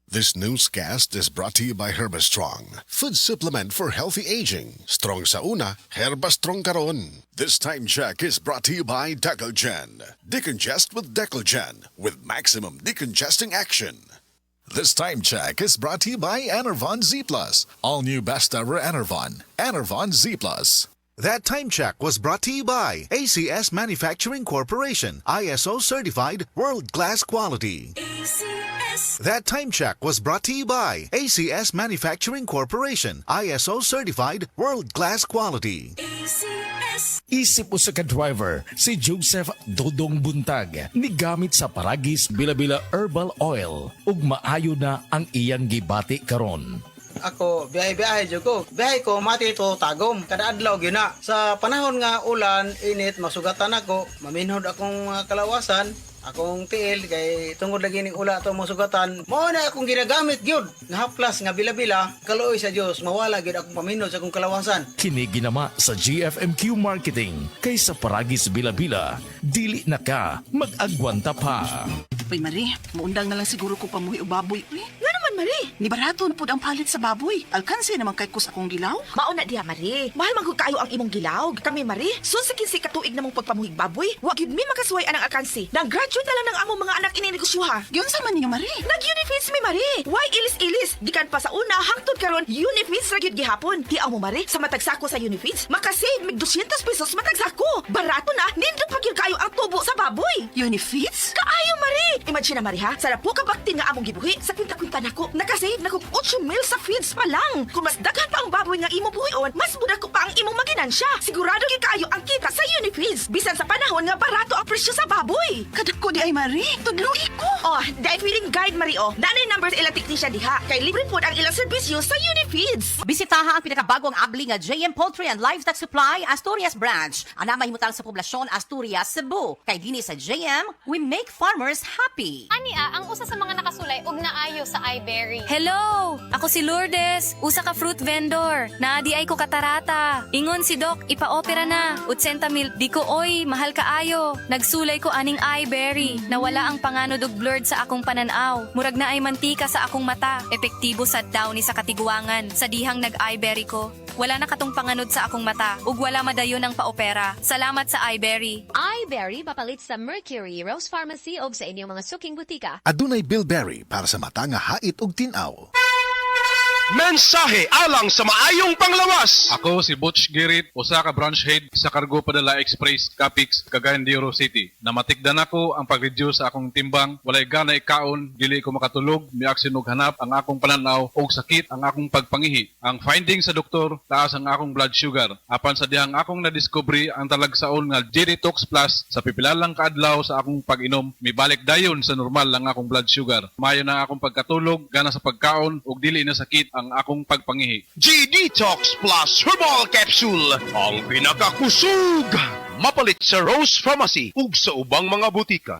This newscast is brought to you by Herbastrong, food supplement for healthy aging. Strong sa una, Herbastrong karon. This time check is brought to you by Decalgen. Decongest with Decalgen with maximum decongesting action. This time check is brought to you by Enervon Z+. All new best ever Enervon. Enervon Z+. That time check was brought to you by ACS Manufacturing Corporation, ISO certified world-class quality. ACS. That time check was brought to you by ACS Manufacturing Corporation, ISO certified world-class quality. ACS. Isip mo sa ka-driver, si Joseph Dodong Buntag, ni gamit sa Paragis Bila-Bila Herbal Oil, ug maayo na ang iyang gibati karon. Ako, biyahe-biyahe dyan ko. Biyahe ko, mati ito, tagom. Kada adlaw, yun na. Sa panahon nga ulan, init, masugatan ako. Maminhod akong kalawasan. Akong tiil, kay tungod lagi ning ula ito masugatan. Mao na akong ginagamit, gyud. Nga haplas, nga bila-bila. Kaluoy sa Diyos, mawala gyud akong paminhod sa akong kalawasan. Kini ginama sa GFMQ Marketing, kay sa Paragis Bila-Bila, dili na ka mag-agwanta pa. Uy, Marie, maundang na lang siguro ko pamuhi o baboy. Uy, Nga naman, Marie. ni barato na po ang palit sa baboy. Alkansi naman kay kus akong gilaw. Mauna diha, Marie. Mahal man kayo ang imong gilaw. Kami, Marie, sunsikin si katuig na mong pagpamuhig baboy. Wag yun mi makasuway anang alkansi. Nag-graduate na lang ng among mga anak ininegosyoha. Yun sa man niyo, Marie. Nag-unifeeds mi, Marie. Why ilis-ilis? Gikan pa sa una, hangtod karon unifeeds ra gyud gihapon. Di mo, Marie, sa matagsako sa unifeeds, makasave mig 200 pesos matagsako. Barato na, nindot pa gyud kayo ang tubo sa baboy. Unifeeds? Kaayo, Marie! Imagine na, Marie, ha? Sarap po kabaktin nga among gibuhi. Sa kwinta-kwinta nako, nakasave na kong 8 mil sa feeds pa lang. Kung mas daghan pa ang baboy nga imo buhion, mas muda ko pa ang imong maginansya. Sigurado gyud kaayo ang kita sa Unifeeds. Bisan sa panahon nga barato ang presyo sa baboy. Kadak ko di ay, Marie. Tudlu'i ko. Oh, dahil feeling guide, Marie, oh. Nanay numbers ilang technician diha. Kay libre po ang ilang serbisyo sa Unifeeds. Bisitaha ang pinakabagong abli nga JM Poultry and Livestock Supply Asturias Branch. Ana mahimutang sa poblasyon Asturias, Cebu. Kay dinhi sa JM, we make farmers happy. Ania, ang usa sa mga nakasulay og naayo sa iBerry. Hello! Ako si Lourdes, usa ka fruit vendor. Naadi ay ko katarata. Ingon si Doc, ipa-opera na. 80,000 di ko oy, mahal kaayo. Nagsulay ko aning iBerry. Nawala ang panganod og blurred sa akong pananaw. Murag na ay mantika sa akong mata. Epektibo sa daw ni sa katiguangan. Sa dihang nag-iBerry ko. Wala na katong panganod sa akong mata. Ug wala madayon ang paopera. Salamat sa iBerry. iBerry papalit sa Mercury, Rose Pharmacy o sa inyong mga suking butika. Adunay Bilberry para sa mata nga hait ug tinaw. Mensahe alang sa maayong panglawas. Ako si Butch Girit, usa ka branch head sa Cargo Padala Express Capix, Cagayan de Oro City. Namatikdan ako ang pag-reduce sa akong timbang, walay gana ikaon, dili ko makatulog, miaksin og hanap ang akong pananaw og sakit ang akong pagpangihi. Ang finding sa doktor, taas ang akong blood sugar. Apan sa dihang akong nadiscovery ang talagsaon nga G-Detox Plus sa pipilalang kaadlaw sa akong pag-inom, mibalik dayon sa normal ang akong blood sugar. Mayo na akong pagkatulog, gana sa pagkaon ug dili na sakit ang akong pagpangihi. G-Detox Plus Herbal Capsule, ang pinakakusog! Mapalit sa Rose Pharmacy ug sa ubang mga butika.